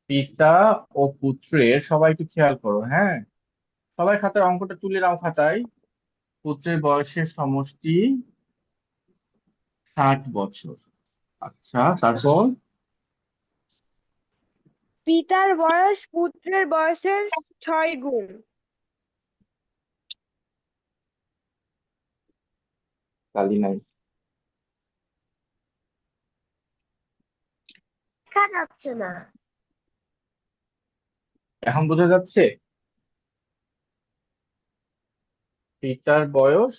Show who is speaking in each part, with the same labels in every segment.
Speaker 1: পিতা ও পুত্রের, সবাই একটু খেয়াল করো, হ্যাঁ? সবাই খাতায় অঙ্কটা তুলে নাও খাতায়। পুত্রের বয়সের সমষ্টি 60 বছর। আচ্ছা, তারপর?
Speaker 2: পিতার বয়স পুত্রের বয়সের 6 গুণ।
Speaker 1: কালি নাই।
Speaker 3: দেখা যাচ্ছে না।
Speaker 1: এখন বোঝা যাচ্ছে? পিতার বয়স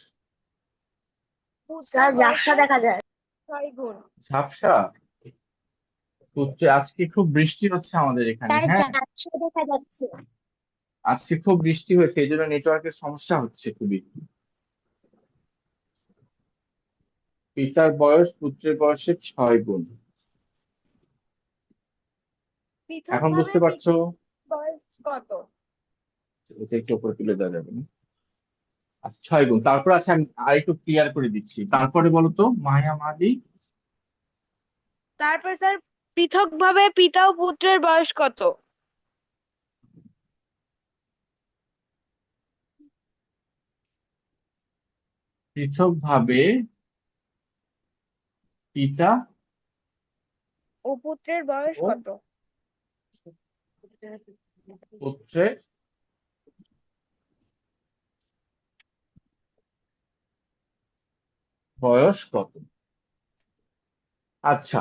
Speaker 3: স্যার
Speaker 2: পুত্রের
Speaker 3: ঝাপসা
Speaker 2: বয়সের
Speaker 3: দেখা যায়।
Speaker 2: 6 গুণ।
Speaker 1: ঝাপসা। পুত্রে, আজকে খুব বৃষ্টি হচ্ছে আমাদের এখানে,
Speaker 3: তার
Speaker 1: হ্যাঁ।
Speaker 3: ঝাপসা দেখা যাচ্ছে।
Speaker 1: আজকে খুব বৃষ্টি হয়েছে, এই জন্য নেটওয়ার্কের সমস্যা হচ্ছে খুবই। পিতার বয়স পুত্রের বয়সের 6 গুণ।
Speaker 2: পৃথক
Speaker 1: এখন
Speaker 2: ভাবে
Speaker 1: বুঝতে পারছো?
Speaker 2: পিতার বয়স কত?
Speaker 1: এটা একটু উপরে তুলে দেওয়া যাবে না? আচ্ছা, 6 গুণ। তারপর আচ্ছা, আমি আর একটু ক্লিয়ার করে দিচ্ছি, তারপরে বলো তো মায়া মাদি।
Speaker 2: তারপর স্যার পৃথক ভাবে পিতা ও পুত্রের বয়স কত?
Speaker 1: পৃথক ভাবে পিতা
Speaker 2: ও পুত্রের বয়স
Speaker 1: ও
Speaker 2: কত?
Speaker 1: পুত্রের বয়স কত? আচ্ছা,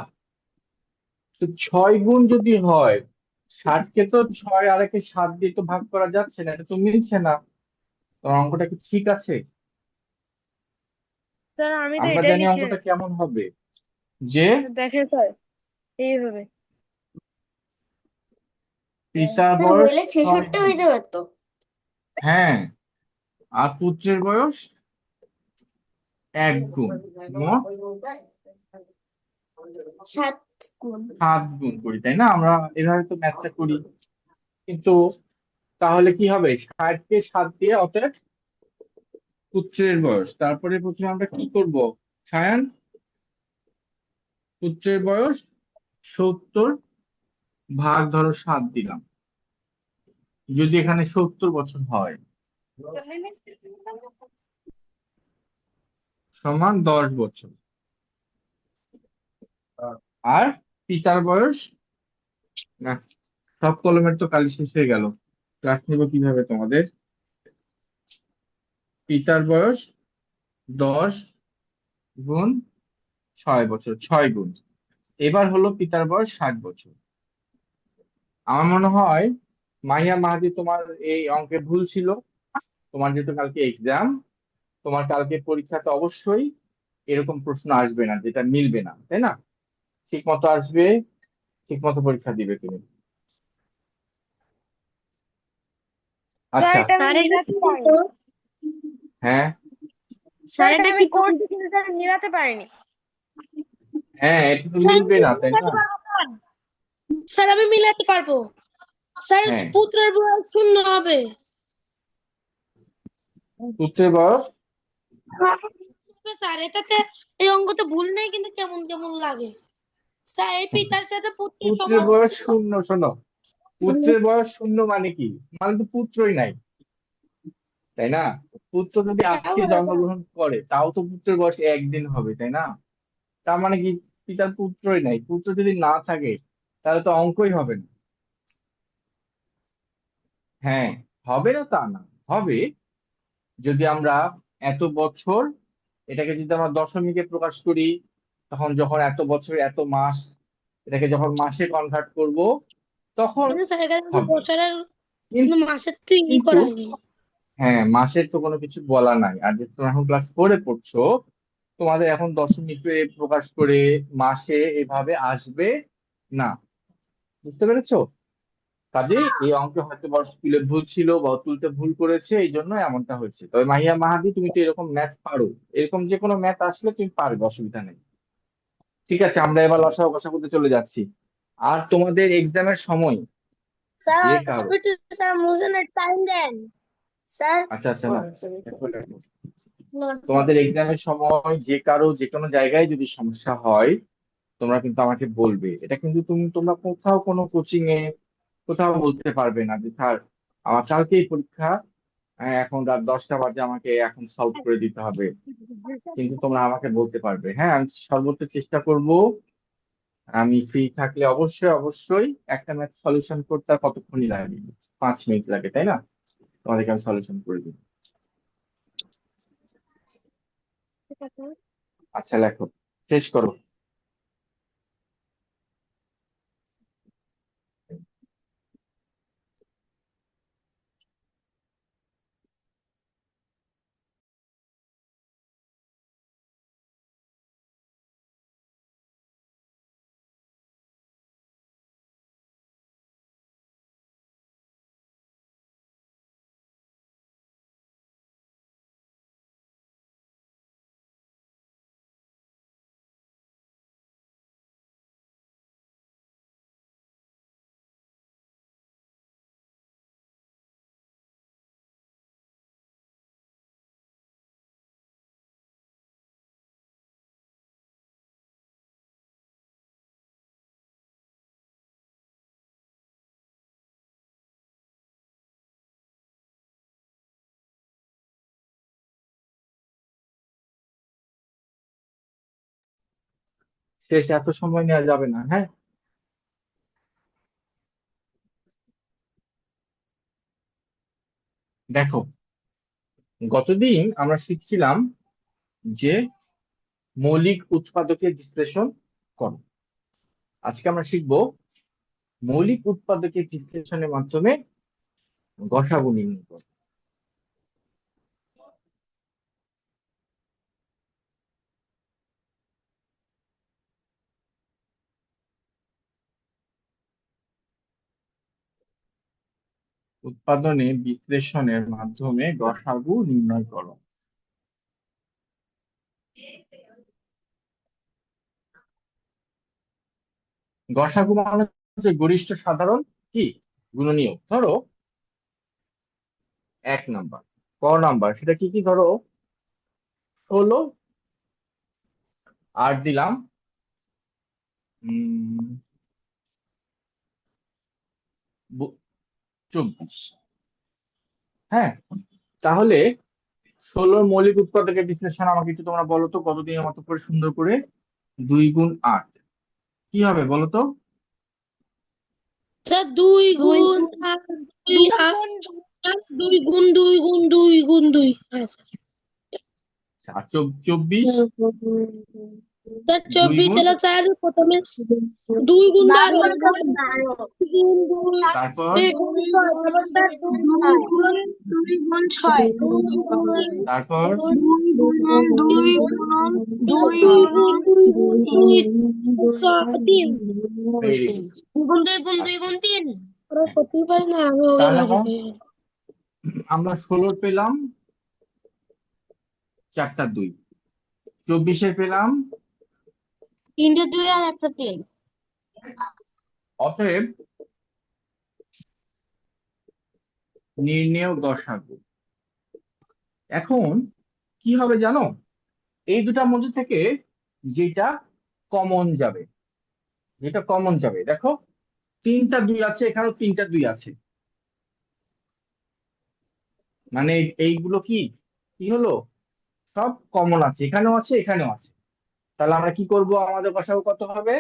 Speaker 1: তো 6 গুণ যদি হয়, 60কে তো 6 আর একে 7 দিয়ে তো ভাগ করা যাচ্ছে না, এটা তো মিলছে না। তোমার অঙ্কটা কি ঠিক আছে?
Speaker 2: স্যার আমি তো
Speaker 1: আমরা
Speaker 2: এটাই
Speaker 1: জানি
Speaker 2: লিখে
Speaker 1: অঙ্কটা কেমন হবে, যে
Speaker 2: দেখেন স্যার এইভাবে।
Speaker 1: পিতার
Speaker 3: স্যার
Speaker 1: বয়স
Speaker 3: হইলে
Speaker 1: ছয়
Speaker 3: 66
Speaker 1: গুণ
Speaker 3: হইতে পারতো।
Speaker 1: হ্যাঁ, আর পুত্রের বয়স 1 গুণ। মোট
Speaker 3: 7 গুণ।
Speaker 1: 7 গুণ করি, তাই না? আমরা এভাবে তো ম্যাথটা করি। কিন্তু তাহলে কি হবে, 60কে 7 দিয়ে, অর্থাৎ পুত্রের বয়স, তারপরে প্রথমে আমরা কি করব, সায়ান? পুত্রের বয়স 70 ভাগ ধরো 7 দিলাম, যদি এখানে 70 বছর হয়, সমান 10 বছর। আর পিতার বয়স, না, সব কলমের তো কালি শেষ হয়ে গেল, ক্লাস নিব কিভাবে তোমাদের? পিতার বয়স 10 গুণ 6 বছর, 6 গুণ। এবার হলো পিতার বয়স 60 বছর। আমার মনে হয় মাহিয়া মাহাদি, তোমার এই অঙ্কে ভুল ছিল। তোমার যেহেতু কালকে এক্সাম, তোমার কালকে পরীক্ষাতে অবশ্যই এরকম প্রশ্ন আসবে না যেটা মিলবে না, তাই না? ঠিক মতো আসবে, ঠিক মতো পরীক্ষা দিবে তুমি।
Speaker 2: স্যার
Speaker 1: আচ্ছা।
Speaker 2: এটা আমি
Speaker 3: স্যার এটা
Speaker 2: মিলাতে
Speaker 3: কি
Speaker 2: পারিনি।
Speaker 3: বলতো?
Speaker 1: হ্যাঁ,
Speaker 2: স্যার
Speaker 3: স্যার
Speaker 2: এটা
Speaker 3: এটা
Speaker 2: আমি
Speaker 3: কি
Speaker 2: করছি কিন্তু স্যার মিলাতে পারিনি।
Speaker 1: হ্যাঁ, এটা তো
Speaker 3: স্যার
Speaker 1: মিলবে
Speaker 3: আমি
Speaker 1: না, তাই
Speaker 3: মিলাতে
Speaker 1: না?
Speaker 3: পারবো স্যার। স্যার আমি মিলাতে পারবো। স্যার
Speaker 1: হ্যাঁ,
Speaker 3: পুত্রের বয়স 0 হবে।
Speaker 1: পুত্রের বয়স,
Speaker 3: স্যার এটাতে এই অঙ্কতে ভুল নেই, কিন্তু কেমন কেমন লাগে। স্যার এই পিতার সাথে পুত্রের
Speaker 1: পুত্রের
Speaker 3: সমান।
Speaker 1: বয়স 0, শোনো, পুত্রের বয়স 0 মানে কি? মানে তো পুত্রই নাই, তাই না? পুত্র যদি আজকে জন্মগ্রহণ করে, তাও তো পুত্রের বয়স 1 দিন হবে, তাই না? তার মানে কি, পিতার পুত্রই নাই, পুত্র যদি না থাকে তাহলে তো অঙ্কই হবে না। হ্যাঁ, হবে না তা না, হবে। যদি আমরা এত বছর, এটাকে যদি আমরা দশমিকে প্রকাশ করি, তখন যখন এত বছর এত মাস, এটাকে যখন মাসে কনভার্ট করব, তখন
Speaker 3: কিন্তু স্যার এখানে তো
Speaker 1: হবে।
Speaker 3: বছরের, কিন্তু
Speaker 1: কিন্তু
Speaker 3: মাসের তো
Speaker 1: কিন্তু
Speaker 3: করা নেই।
Speaker 1: হ্যাঁ, মাসের তো কোনো কিছু বলা নাই, আর যে তুমি এখন ক্লাস 4-এ পড়ছো, তোমাদের এখন দশমিকে প্রকাশ করে মাসে এভাবে আসবে না। বুঝতে পেরেছো? কাজে এই অঙ্কে হয়তো বড় স্কুলে ভুল ছিল বা ও তুলতে ভুল করেছে, এই জন্য এমনটা হয়েছে। তবে মাহিয়া মাহাদি, তুমি তো এরকম ম্যাথ পারো, এরকম যে কোনো ম্যাথ আসলে তুমি পারবে, অসুবিধা নেই। ঠিক আছে, আমরা এবার লসাগু কষাগুতে চলে যাচ্ছি। আর তোমাদের এক্সামের সময়
Speaker 3: স্যার
Speaker 1: যে কারো,
Speaker 3: আপনি তো স্যার মোশনের টাইম দেন স্যার।
Speaker 1: আচ্ছা আচ্ছা, না, দেখো, দেখো, তোমাদের এক্সামের সময় যে কারো যে কোনো জায়গায় যদি সমস্যা হয়, তোমরা কিন্তু আমাকে বলবে। এটা কিন্তু তোমরা কোথাও কোনো কোচিং এ কোথাও বলতে পারবে না যে স্যার আমার কালকেই পরীক্ষা, এখন রাত 10টা বাজে, আমাকে এখন সলভ করে দিতে হবে। কিন্তু তোমরা আমাকে বলতে পারবে, হ্যাঁ আমি সর্বোচ্চ চেষ্টা করব। আমি ফ্রি থাকলে অবশ্যই অবশ্যই একটা ম্যাথ সলিউশন করতে আর কতক্ষণই লাগে, 5 মিনিট লাগে তাই না? তোমাদেরকে আমি সলিউশন করে দিই। আচ্ছা লেখো, শেষ করো। শেষে এত সময় নেওয়া যাবে না, হ্যাঁ। দেখো, গতদিন আমরা শিখছিলাম যে মৌলিক উৎপাদকের বিশ্লেষণ করো। আজকে আমরা শিখবো মৌলিক উৎপাদকের বিশ্লেষণের মাধ্যমে গসাগু নির্ণয় করো। উৎপাদনে বিশ্লেষণের মাধ্যমে গসাগু নির্ণয় করো। গসাগু মানে হচ্ছে গরিষ্ঠ সাধারণ কি গুণনীয়ক। ধরো 1 নাম্বার, নাম্বার সেটা কি কি, ধরো 16 আর দিলাম 24। হ্যাঁ, তাহলে 16 মৌলিক উৎপাদকের বিশ্লেষণ আমাকে একটু তোমরা বলো তো, কতদিনের মতো করে সুন্দর করে। 2 গুণ 8 কি হবে বলো তো?
Speaker 3: স্যার 2
Speaker 2: দুই
Speaker 3: গুণ
Speaker 2: গুণ
Speaker 3: 8
Speaker 2: দুই
Speaker 3: 2
Speaker 2: গুণ
Speaker 3: 2 গুণ 2 গুণ 2 গুণ 2। আচ্ছা
Speaker 1: আর 24,
Speaker 3: স্যার
Speaker 1: দুই
Speaker 3: 24,
Speaker 1: গুণ,
Speaker 3: তাহলে স্যার প্রথমে 2 গুণ 12 গুণ 2
Speaker 1: তারপর
Speaker 3: 2 গুণ 6, তারপর স্যার
Speaker 2: দুই গুণ 6
Speaker 1: তারপর
Speaker 2: দুই গুণন 2
Speaker 3: 2 গুণ
Speaker 2: গুণন
Speaker 3: 2 গুণ 2 3
Speaker 1: ভেরি গুড।
Speaker 3: 2 গুণ 2 গুণ 2 গুণ 3। ওরা করতেই পারে না, আমি ওকে
Speaker 1: তাহলে
Speaker 3: লাগে।
Speaker 1: আমরা 16 পেলাম 4টা 2, 24 পেলাম,
Speaker 3: 3টে 2 আর একটা 3।
Speaker 1: অতএব নির্ণেয় গসাগু। এখন কি হবে জানো, এই দুটার মধ্যে থেকে যেটা কমন যাবে, দেখো 3টা 2 আছে, এখানেও 3টা 2 আছে, মানে এইগুলো কি কি হলো, সব কমন আছে, এখানেও আছে এখানেও আছে। তাহলে আমরা কি করব, আমাদের গসাগু কত হবে?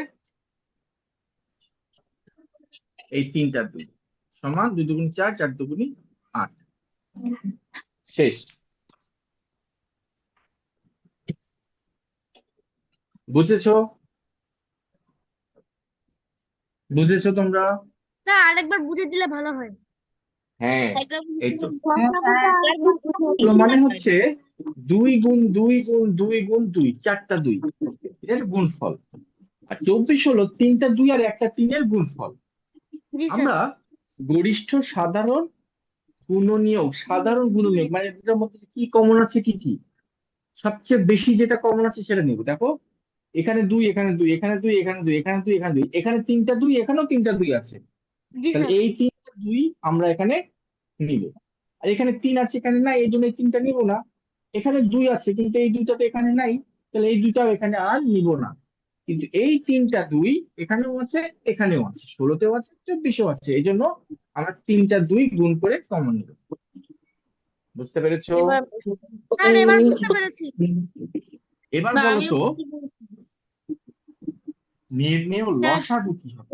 Speaker 1: এই 3টা 2 সমান 2 দুগুণ 4, 4 দুগুণী 8। শেষ। বুঝেছো? বুঝেছো তোমরা?
Speaker 3: না, আরেকবার বুঝে দিলে ভালো হয়।
Speaker 1: হ্যাঁ,
Speaker 3: একবার
Speaker 1: এই তো।
Speaker 3: বুঝে
Speaker 1: মানে হচ্ছে 2 গুণ 2 গুণ 2 গুণ 2, 4টা 2, এর গুণফল। আর 24 হলো 3টা 2 আর একটা 3-এর গুণফল।
Speaker 3: জি স্যার।
Speaker 1: আমরা গরিষ্ঠ সাধারণ গুণনীয়ক, সাধারণ গুণনীয়ক মানে দুটার মধ্যে কি কমন আছে, কি কি সবচেয়ে বেশি যেটা কমন আছে সেটা নেব। দেখো এখানে 2, এখানে 2, এখানে 2, এখানে 2, এখানে 2, এখানে 2, এখানে 3টা 2, এখানেও 3টা 2 আছে।
Speaker 3: জি
Speaker 1: তাহলে
Speaker 3: স্যার।
Speaker 1: এই 3টা 2 আমরা এখানে নিব। আর এখানে 3 আছে এখানে নাই, এই জন্য এই 3টা নিব না। এখানে 2 আছে কিন্তু এই 2টা তো এখানে নাই, তাহলে এই 2টাও এখানে আর নিব না। কিন্তু এই তিনটা দুই এখানেও আছে, এখানেও আছে, 16তেও আছে, 24-এও আছে, এই জন্য আমরা তিনটা দুই গুণ করে কমন নিব। বুঝতে পেরেছো?
Speaker 2: এবার
Speaker 3: স্যার এবার বুঝতে পেরেছি।
Speaker 1: এবার
Speaker 3: বা
Speaker 1: বলো
Speaker 3: আমিও
Speaker 1: তো
Speaker 3: বুঝতে পেরেছি।
Speaker 1: নির্ণেয়
Speaker 3: হ্যাঁ।
Speaker 1: লসাগু কি হবে?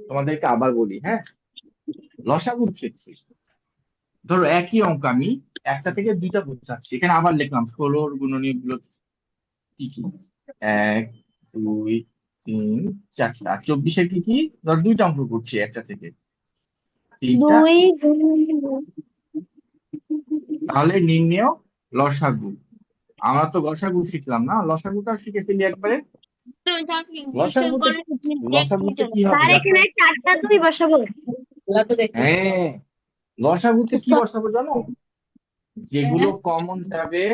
Speaker 1: তোমাদেরকে আবার বলি, হ্যাঁ, লসাগুর ক্ষেত্রে ধরো একই অঙ্ক আমি একটা থেকে দুইটা বোঝাচ্ছি, এখানে আবার লিখলাম 16-র গুণনীয়ক গুলো কি কি। 1, 2, 3, 4টা। 24-এর কি কি? ধর দুইটা অঙ্ক করছি একটা থেকে, তিনটা। তাহলে নির্ণেয় লসাগু। আমরা তো গসাগু শিখলাম না, লসাগুটাও শিখে ফেলি একবারে। লসাগুতে লসাগুতে কি হবে
Speaker 2: স্যার
Speaker 1: দেখো?
Speaker 2: এখানে 4টা 2 বসাবো।
Speaker 1: হ্যাঁ, লসাগুতে কি
Speaker 2: স্যার,
Speaker 1: বসাবো জানো? যেগুলো কমন যাবে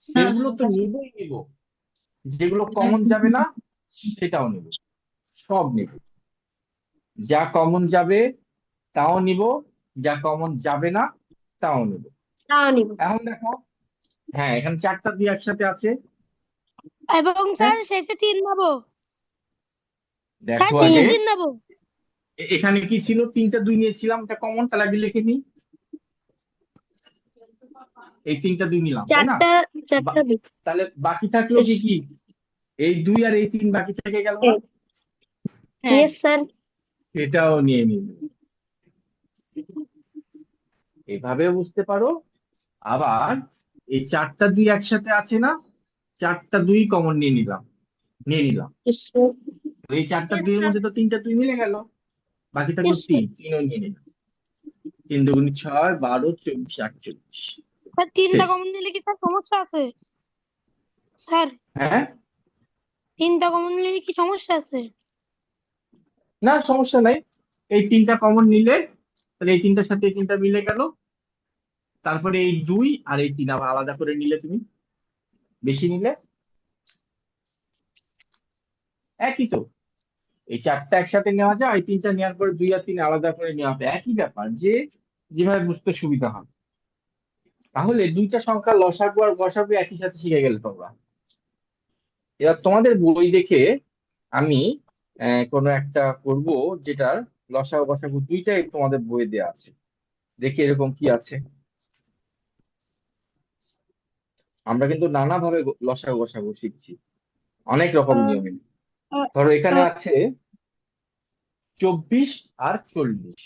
Speaker 1: সেগুলো তো নিবই নিব, যেগুলো কমন যাবে না সেটাও নিব, সব নিব। যা কমন যাবে তাও নিব, যা কমন যাবে না তাও নিব।
Speaker 2: তাও নিব।
Speaker 1: এখন দেখো, হ্যাঁ, এখানে 4টা দুই একসাথে আছে।
Speaker 3: এবং
Speaker 1: হ্যাঁ,
Speaker 3: স্যার শেষে 3 দেবো। স্যার
Speaker 1: দেখো
Speaker 3: শেষে
Speaker 1: আগে
Speaker 3: 3 দেবো।
Speaker 1: এখানে কি ছিল, তিনটা দুই নিয়েছিলাম, এটা কমন, তাহলে আগে লিখে নিই। এই তিনটা দুই নিলাম, তাই না?
Speaker 2: 4টা 4টা
Speaker 1: বা-
Speaker 2: 2।
Speaker 1: তাহলে বাকি থাকলো কি কি? এই দুই আর এই তিন বাকি থেকে গেল না?
Speaker 3: হ্যাঁ।
Speaker 2: Yes sir.
Speaker 1: এটাও নিয়ে নিব। এভাবেও বুঝতে পারো। আবার এই 4টা দুই একসাথে আছে না, 4টা দুই কমন নিয়ে নিলাম। তো এই 4টা দুইয়ের মধ্যে তো 3টা দুই মিলে গেল, বাকি থাকলো তিনও নিয়ে নিলাম। 3 দুগুণে 6, 12, 24, 48।
Speaker 3: স্যার 3টা
Speaker 1: শেষ।
Speaker 3: কমন নিলে কি স্যার সমস্যা আছে? স্যার
Speaker 1: হ্যাঁ,
Speaker 3: 3টা কমন নিলে কি সমস্যা আছে?
Speaker 1: না সমস্যা নাই। এই 3টা কমন নিলে তাহলে এই তিনটার সাথে এই তিনটা মিলে গেল। তারপরে এই 2 আর এই 3 আবার আলাদা করে নিলে তুমি, বেশি নিলে একই তো। এই 4টা একসাথে নেওয়া যায়, এই 3টা নেওয়ার পরে 2 আর 3 আলাদা করে নেওয়া হবে, একই ব্যাপার, যে যেভাবে বুঝতে সুবিধা হবে। তাহলে দুইটা সংখ্যা লসাগু আর গসাগু একই সাথে শিখে গেলে তোমরা। এবার তোমাদের বই দেখে আমি কোনো একটা করব যেটার লসাগু গসাগু দুইটাই তোমাদের বইয়ে দেওয়া আছে, দেখি এরকম কি আছে। আমরা কিন্তু নানা ভাবে লসাগু গসাগু শিখছি, অনেক রকম নিয়মে। ধরো এখানে আছে 24 আর 40।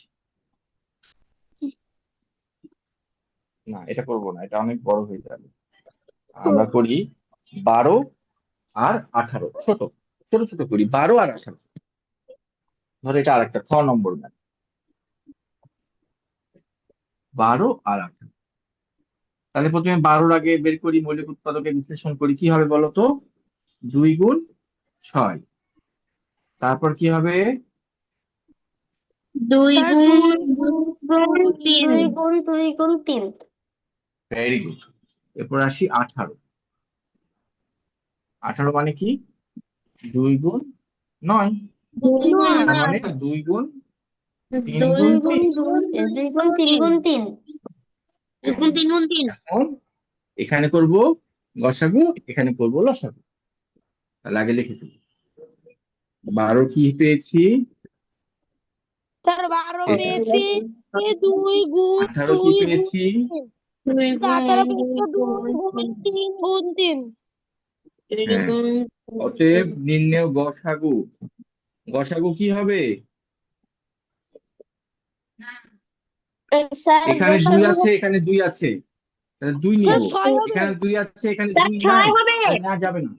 Speaker 1: না, এটা করব না, এটা অনেক বড় হয়ে যাবে। আমরা করি 12 আর 18, ছোট ছোট ছোট করি, 12 আর 18। ধরো এটা আরেকটা 6 নম্বর ম্যাথ, 12 আর 18। তাহলে প্রথমে 12-র আগে বের করি, মৌলিক উৎপাদকের বিশ্লেষণ করি, কি হবে বলো তো? 2 গুণ 6। তারপর কি হবে?
Speaker 3: 2
Speaker 2: স্যার
Speaker 3: গুণ
Speaker 2: 2
Speaker 3: 3।
Speaker 2: গুণ 2 গুণ 3।
Speaker 1: Very good. এরপর আসি 18। 18 মানে কি? 2 গুণ 9।
Speaker 3: 2 গুণ
Speaker 1: তার
Speaker 3: 9।
Speaker 1: মানে 2 গুণ 3
Speaker 2: 2
Speaker 1: গুণ
Speaker 2: গুণ
Speaker 1: 3।
Speaker 2: 2 গুণ 3 গুণ 3।
Speaker 3: 2 গুণ 3 গুণ 3।
Speaker 1: এখন এখানে করব গসাগু, এখানে করব লসাগু। তাহলে আগে লিখে দিই, 12 কি পেয়েছি?
Speaker 3: স্যার 12
Speaker 1: এটা।
Speaker 3: পেয়েছি 2 গুণ
Speaker 1: 18 কি
Speaker 3: 2 গুণ
Speaker 1: পেয়েছি?
Speaker 3: 3। 18 পেয়েছি 2 গুণ 3 গুণ 3।
Speaker 1: হ্যাঁ, অতএব নির্ণেয় গসাগু। গসাগু কি হবে?
Speaker 2: স্যার
Speaker 1: এখানে 2
Speaker 2: গসাগু
Speaker 1: আছে, এখানে 2 আছে, তাহলে 2
Speaker 3: স্যার
Speaker 1: নিব।
Speaker 3: 6 হবে।
Speaker 1: এখানে 2 আছে, এখানে
Speaker 2: স্যার
Speaker 1: 2 নাই,
Speaker 2: 6 হবে।
Speaker 1: তাহলে নেওয়া যাবে না।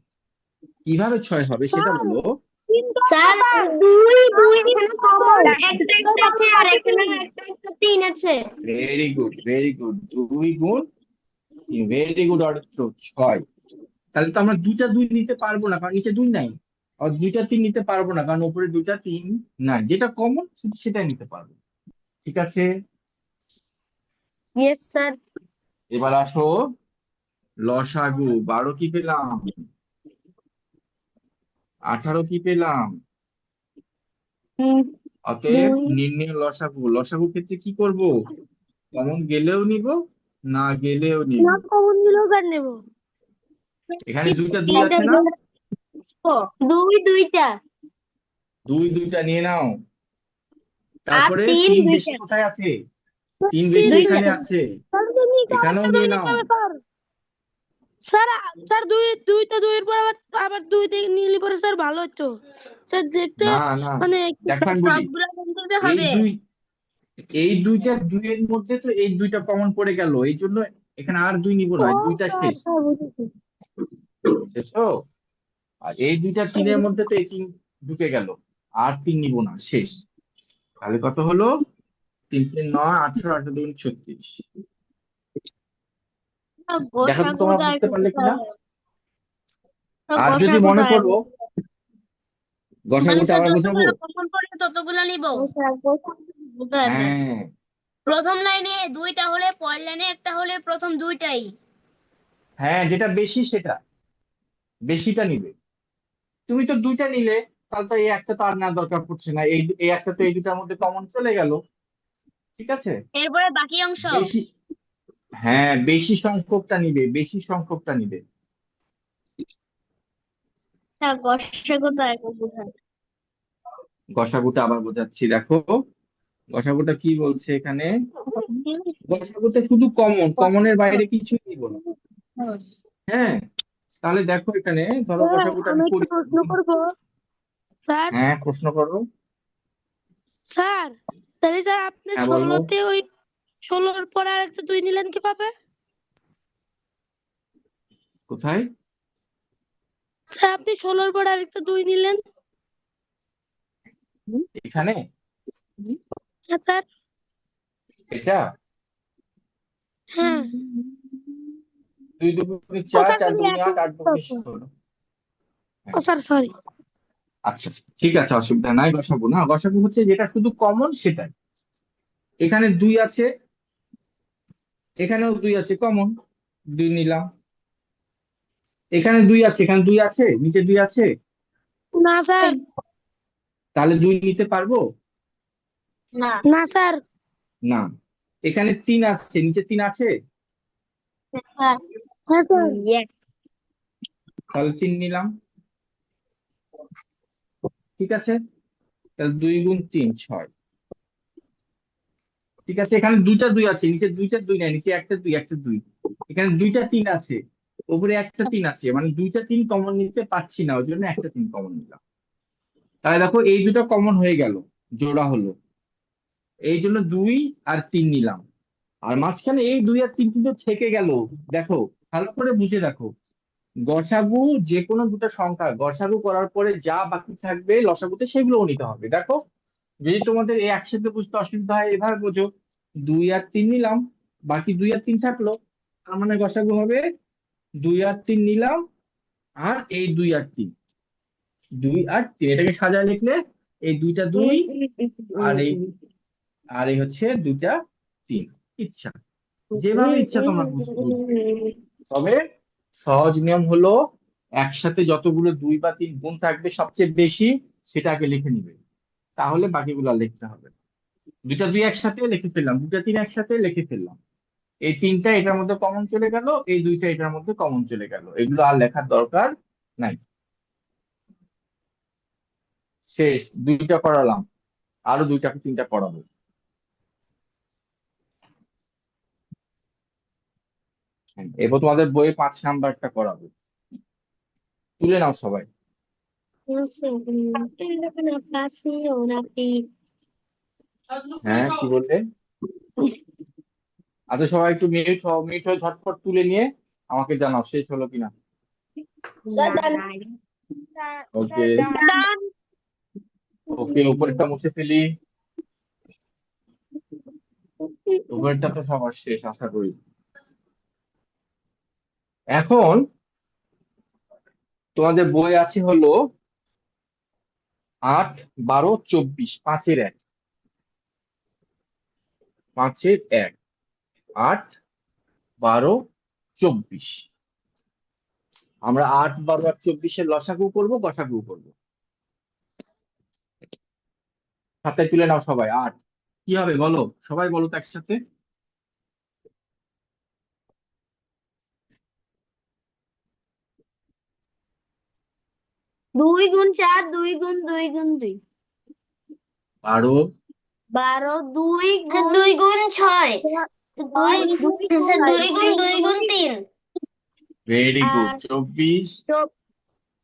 Speaker 1: কিভাবে 6 হবে সেটা
Speaker 3: স্যার
Speaker 1: বলো।
Speaker 3: 3 তো আছে
Speaker 2: স্যার
Speaker 3: স্যার।
Speaker 2: 2 এখানে কমন,
Speaker 3: স্যার
Speaker 2: একটা
Speaker 3: স্যার
Speaker 2: একটা আছে,
Speaker 3: 12
Speaker 2: আর
Speaker 3: আছে
Speaker 2: এখানে
Speaker 3: 3।
Speaker 2: একটা 3 আছে।
Speaker 1: Very good, very good. 2 গুণ 3, ভেরি গুড অর্থ 6। তাহলে তো আমরা দুইটা 2 নিতে পারবো না, কারণ নিচে 2 নাই। আর দুইটা 3 নিতে পারবো না, কারণ উপরে দুইটা 3 নাই। যেটা কমন শুধু সেটাই নিতে পারবো। ঠিক আছে।
Speaker 2: Yes sir.
Speaker 1: এবার আসো লসাগু। 12 কি পেলাম, 18 কি পেলাম। অতএব
Speaker 2: 2
Speaker 1: নির্ণয় লসাগু। লসাগুর ক্ষেত্রে কি করব? কমন গেলেও নিব, না গেলেও নিব।
Speaker 3: না কমন দিলেও কার নেব?
Speaker 1: এখানে দুইটা দুই আছে না,
Speaker 3: দুইটা।
Speaker 1: দুইটা নিয়ে নাও।
Speaker 3: আর
Speaker 1: তারপরে
Speaker 3: তিন
Speaker 1: তিন বেশি
Speaker 3: দুইটা।
Speaker 1: কোথায় আছে? তিন বেশি
Speaker 3: দুইটা।
Speaker 1: এখানে আছে,
Speaker 3: তাহলে তুমি
Speaker 1: এখানেও
Speaker 3: আরেকটা দুই
Speaker 1: নিয়ে
Speaker 3: নিতে
Speaker 1: নাও।
Speaker 3: হবে স্যার। স্যার স্যার দুইটা দুইয়ের পর আবার দুই থেকে নিলে পরে স্যার ভালো হতো। স্যার দেখতে
Speaker 1: না না,
Speaker 3: মানে একটু
Speaker 1: দেখো আমি বলি,
Speaker 3: সবগুলা বলতে
Speaker 1: এই
Speaker 3: হবে।
Speaker 1: দুই, এই দুইটা দুইয়ের মধ্যে তো এই দুইটা কমন পড়ে গেল, এই জন্য এখানে আর দুই নিব
Speaker 3: ও
Speaker 1: না, দুইটা
Speaker 3: স্যার
Speaker 1: শেষ।
Speaker 3: স্যার বুঝেছি।
Speaker 1: বুঝেছো? আর এই দুইটা
Speaker 3: স্যার
Speaker 1: তিনের
Speaker 3: বুঝেছি।
Speaker 1: মধ্যে তো এই তিন ঢুকে গেল, আর তিন নিব না, শেষ। তাহলে কত হলো? 3 3 9 18, 18 2 36। দেখো তো তোমরা
Speaker 3: গোসাগুটা
Speaker 1: বুঝতে
Speaker 3: একটু
Speaker 1: পারলে কিনা।
Speaker 3: কোথায়? স্যার
Speaker 1: আর যদি মনে
Speaker 3: গোসাগুটা
Speaker 1: করো,
Speaker 3: মানে
Speaker 1: গসাগুটা
Speaker 3: স্যার
Speaker 1: আবার বোঝাবো।
Speaker 3: যতগুলো কমন পড়ে ততগুলো নিব। স্যার গোসাগুটা আছে।
Speaker 1: হ্যাঁ
Speaker 3: প্রথম লাইনে দুইটা হলে পরের লাইনে একটা হলে প্রথম দুইটাই।
Speaker 1: হ্যাঁ, যেটা বেশি সেটা, বেশিটা নিবে। তুমি তো দুইটা নিলে, তাহলে তো এই একটা তো আর না দরকার পড়ছে না, এই একটা তো এই দুটার মধ্যে কমন চলে গেল। ঠিক আছে,
Speaker 3: এরপরে বাকি অংশ।
Speaker 1: বেশি, হ্যাঁ বেশি সংখ্যকটা নিবে, বেশি সংখ্যকটা নিবে।
Speaker 3: স্যার গোসাগুটা একটু কোথায়?
Speaker 1: গসাগুটা আবার বোঝাচ্ছি, দেখো গসাগুটা কি বলছে এখানে। গসাগুতে শুধু কমন, কমনের বাইরে কিছুই নিব না। হ্যাঁ, তাহলে দেখো এখানে ধরো
Speaker 3: স্যার
Speaker 1: গসাগুটা
Speaker 3: আমি
Speaker 1: আমি
Speaker 3: একটা
Speaker 1: করি।
Speaker 3: প্রশ্ন করব। স্যার
Speaker 1: হ্যাঁ প্রশ্ন করো।
Speaker 3: স্যার তাহলে স্যার আপনি
Speaker 1: হ্যাঁ বলো।
Speaker 3: 16তে ওই 16-র পরে আরেকটা দুই নিলেন কিভাবে?
Speaker 1: কোথায়?
Speaker 3: স্যার আপনি 16-র পরে আরেকটা দুই নিলেন।
Speaker 1: এখানে
Speaker 3: হ্যাঁ স্যার।
Speaker 1: এটা
Speaker 3: হ্যাঁ।
Speaker 1: 2 2
Speaker 3: ও
Speaker 1: 4,
Speaker 3: স্যার
Speaker 1: 4
Speaker 3: তাহলে
Speaker 1: 2
Speaker 3: একই
Speaker 1: 8, 8 2
Speaker 3: কথা।
Speaker 1: 16।
Speaker 3: ও স্যার সরি।
Speaker 1: আচ্ছা, ঠিক আছে, অসুবিধা নাই। গসাগু না, গসাগু হচ্ছে যেটা শুধু কমন সেটাই। এখানে দুই আছে, এখানেও দুই আছে কমন, দুই নিলাম। এখানে দুই আছে, এখানে দুই আছে, নিচে দুই আছে,
Speaker 3: না স্যার।
Speaker 1: তাহলে দুই নিতে পারবো?
Speaker 3: না না স্যার।
Speaker 1: না। এখানে তিন আছে, নিচে তিন আছে,
Speaker 3: স্যার হ্যাঁ স্যার।
Speaker 1: তাহলে তিন নিলাম। ঠিক আছে, তাহলে 2 গুণ 3 6। ঠিক আছে, এখানে দুইটা দুই আছে, নিচে দুইটা দুই নাই, নিচে একটা দুই, একটা দুই। এখানে দুইটা তিন আছে, উপরে একটা তিন আছে, মানে দুইটা তিন কমন নিতে পারছি না, ওই জন্য একটা তিন কমন নিলাম। তাহলে দেখো এই দুটো কমন হয়ে গেল, জোড়া হলো, এই জন্য 2 আর 3 নিলাম। আর মাঝখানে এই 2 আর 3 কিন্তু থেকে গেল। দেখো, ভালো করে বুঝে দেখো, গসাগু যে কোনো দুটো সংখ্যা গসাগু করার পরে যা বাকি থাকবে লসাগুতে সেগুলোও নিতে হবে। দেখো, যদি তোমাদের এই একসাথে বুঝতে অসুবিধা হয় এভাবে বোঝো, 2 আর 3 নিলাম, বাকি 2 আর 3 থাকলো, তার মানে গসাগু হবে 2 আর 3 নিলাম, আর এই 2 আর 3, 2 আর 3 এটাকে সাজায় লিখলে এই দুইটা দুই, আর এই, আর এই হচ্ছে দুইটা তিন। ইচ্ছা, যেভাবে ইচ্ছা তোমরা বুঝবে। তবে সহজ নিয়ম হলো, একসাথে যতগুলো 2 বা 3 গুণ থাকবে সবচেয়ে বেশি, সেটা আগে লিখে নিবে, তাহলে বাকিগুলো আর লিখতে হবে না। দুইটা দুই একসাথে লিখে ফেললাম, দুইটা তিন একসাথে লিখে ফেললাম, এই তিনটা এটার মধ্যে কমন চলে গেল, এই দুইটা এটার মধ্যে কমন চলে গেল, এগুলো আর লেখার দরকার নাই। শেষ, দুইটা করালাম, আরো দুইটা তিনটা করাবো। এরপর তোমাদের বইয়ে 5 নাম্বারটা করাবো, তুলে নাও সবাই। হ্যাঁ কি বললে? আচ্ছা সবাই একটু মিউট হও, মিউট হয়ে ঝটপট তুলে নিয়ে আমাকে জানাও শেষ হলো কিনা। ওকে, ওকে, উপরেরটা মুছে ফেলি, উপরেরটা তো সবার শেষ আশা করি। এখন তোমাদের বই আছে হলো 8 12 24, 5-এর 1, 5-এর 1, 8 12 24। আমরা 8 12 আর 24-এর লসাগু করবো, গসাগু করবো। খাতায় তুলে নাও সবাই। 8 কি হবে বলো, সবাই বলো তো একসাথে।
Speaker 3: 2 গুণ 4, 2 গুণ 2 গুণ 2।
Speaker 1: 12,
Speaker 3: 12, 2 গুণ 2 গুণ 6, 2 স্যার 2 গুণ 2 গুণ 3,
Speaker 1: ভেরি গুড।
Speaker 3: আর
Speaker 1: 24,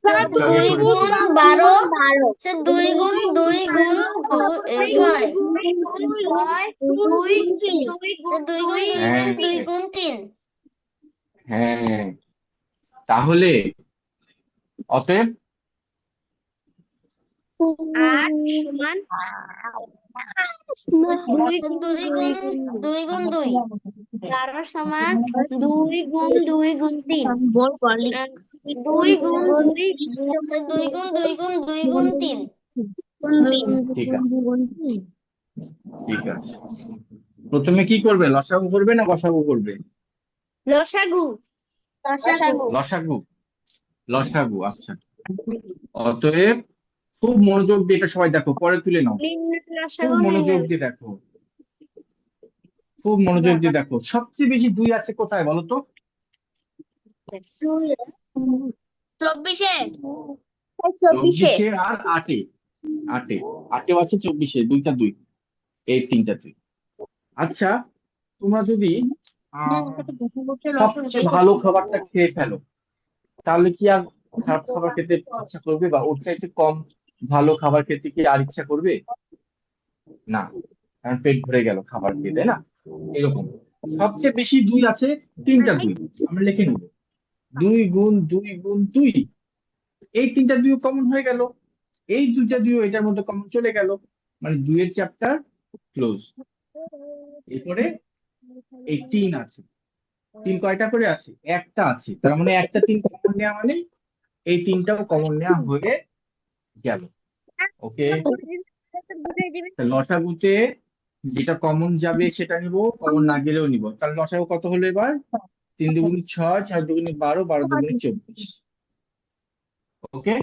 Speaker 3: স্যার
Speaker 1: একটু আগে
Speaker 3: 2
Speaker 1: করেছো।
Speaker 3: গুণ 12, স্যার 2 গুণ 2 গুণ 6, 2 গুণ 3, 2 গুণ 2
Speaker 1: হ্যাঁ
Speaker 3: গুণ 2 গুণ 3।
Speaker 1: হ্যাঁ, তাহলে অতএব
Speaker 3: 8 সমান 2 গুণ 2 গুণ 2। 12 সমান 2 গুণ 2 গুণ 3। 2 গুণ 2 2 গুণ 2 গুণ 2 গুণ 3।
Speaker 1: ঠিক আছে, ঠিক আছে। প্রথমে কি করবে, লসাগু করবে না গসাগু করবে?
Speaker 3: লসাগু।
Speaker 1: লসাগু, লসাগু, আচ্ছা। অতএব খুব মনোযোগ দিয়ে এটা সবাই দেখো, পরে তুলে নাও।
Speaker 3: নির্ণয়
Speaker 1: খুব
Speaker 3: লসাগু
Speaker 1: মনোযোগ
Speaker 3: নির্ণয়।
Speaker 1: দিয়ে দেখো, খুব মনোযোগ দিয়ে দেখো। সবচেয়ে বেশি 2 আছে কোথায় বলো তো?
Speaker 3: 24-এ।
Speaker 1: 24-এ আর 8-এ। 8-এ, 8-এও আছে, 24-এ, দুইটা 2, এই তিনটা 2। আচ্ছা, তোমরা যদি আহ সবচেয়ে ভালো খাবারটা খেয়ে ফেলো, তাহলে কি আর খারাপ খাবার খেতে ইচ্ছা করবে, বা ওর চাইতে কম ভালো খাবার খেতে কি আর ইচ্ছা করবে? না, কারণ পেট ভরে গেল খাবার খেয়ে, তাই না? এরকম সবচেয়ে বেশি 2 আছে, তিনটা 2 আমরা লিখে নেব। 2 গুণ 2 গুণ 2, এই তিনটা 2 কমন হয়ে গেল, এই দুইটা 2 এটার মধ্যে কমন চলে গেল, মানে 2 এর চ্যাপ্টার ক্লোজ। এরপরে এই 3 আছে, 3 কয়টা করে আছে? একটা আছে, তার মানে একটা 3 কমন নেওয়া মানে এই 3টাও কমন নেওয়া হয়ে গেল। ওকে, লসাগুতে যেটা কমন যাবে সেটা নিব, কমন না গেলেও নিব। তাহলে লসাগু কত হলো এবার? 3 দুগুণে 6, 4 দুগুণে 12, 12 দুগুণে 24। ওকে,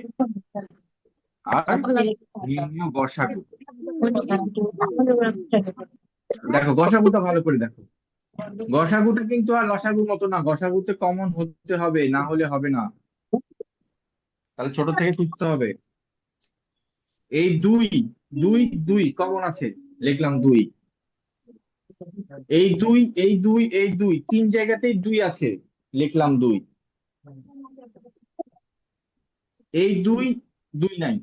Speaker 1: আর নির্ণয় গসাগু। দেখো গসাগুটা ভালো করে দেখো, গসাগুটা কিন্তু আর লসাগুর মতো না, গসাগুতে কমন হতে হবে, না হলে হবে না। তাহলে ছোট থেকে খুঁজতে হবে। এই 2, 2, 2 কমন আছে, লিখলাম 2। এই 2, এই 2, এই 2, 3 জায়গাতেই 2 আছে, লিখলাম 2। এই 2, 2 নাই,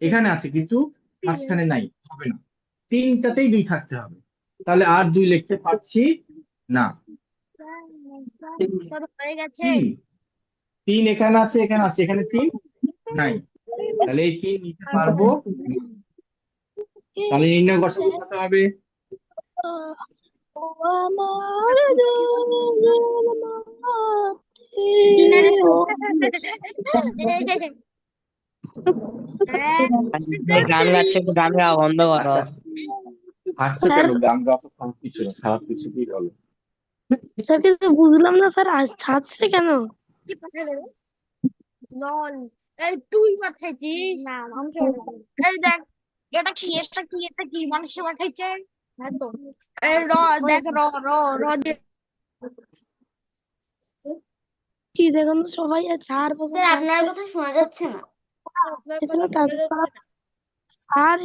Speaker 1: এখানে আছে কিন্তু মাঝখানে নাই, হবে না। তিনটাতেই 2 থাকতে হবে, তাহলে আর 2 লিখতে পারছি না।
Speaker 3: হয়ে গেছে।
Speaker 1: 3, 3 এখানে আছে, এখানে আছে, এখানে 3 নাই, তাহলে এই 3 নিতে পারবো না। তাহলে নির্ণয় গসাগু কত হবে?
Speaker 4: গান গাচ্ছে, একটু গান গাওয়া বন্ধ করো।
Speaker 1: আচ্ছা, হাসছো
Speaker 3: স্যার,
Speaker 1: কেন? গান গাওয়া তো খারাপ কিছু না, খারাপ কিছু কি বলো?
Speaker 3: স্যার কিন্তু বুঝলাম না স্যার, আজ ছাড়ছে কেন? লল। এই তুই পাঠাইছিস? না, আমি পাঠাইনি। এই দেখ, এটা কি, এটা কি মানুষ পাঠাইছে? হ্যাঁ তো। এই দেখ, দিয়ে কি দেখুন তো সবাই, ছাড় বসে
Speaker 5: স্যার আপনার কথা শোনা যাচ্ছে না।
Speaker 3: এখানে স্যার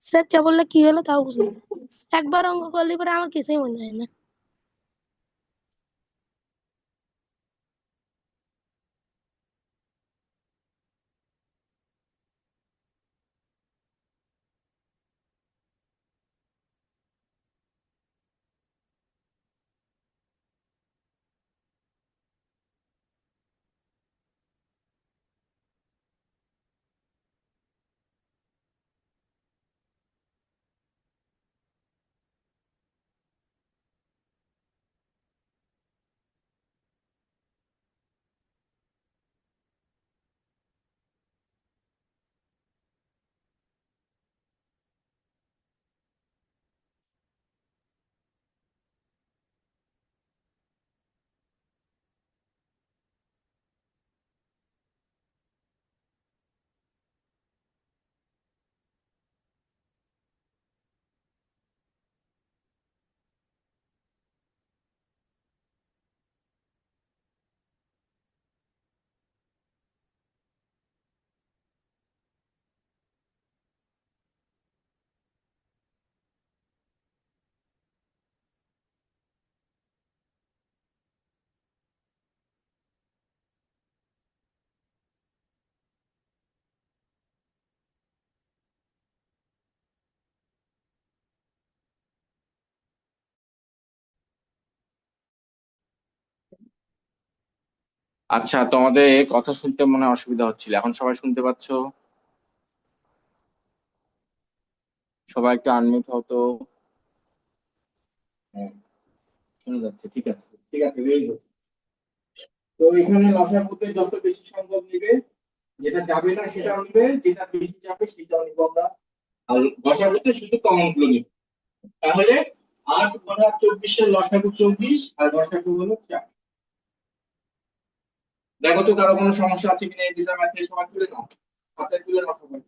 Speaker 3: স্যার কে বললে কি হলো তাও বুঝলাম না। একবার অঙ্ক করলে পরে আমার কিছুই মনে হয় না।
Speaker 1: আচ্ছা, তোমাদের কথা শুনতে মনে হয় অসুবিধা হচ্ছিল, এখন সবাই শুনতে পাচ্ছো? সবাই একটু আনমিউট হতো। হ্যাঁ, শোনা যাচ্ছে, ঠিক আছে ঠিক আছে, very good। তো এখানে লসাগুতে যত বেশি সম্ভব নিবে, যেটা যাবে না সেটাও নিবে, যেটা বেশি যাবে সেটাও নিবো আমরা। আর লসাগুতে শুধু কমন গুলো নিবে। তাহলে 8 ভাগ 24 এর লসাগু 24 আর লসাগু হলো 4। দেখো তো কারো কোনো সমস্যা আছে কিনা, এই দুটা ম্যাথে সবাই তুলে নাও, হাতে তুলে নাও সবাই।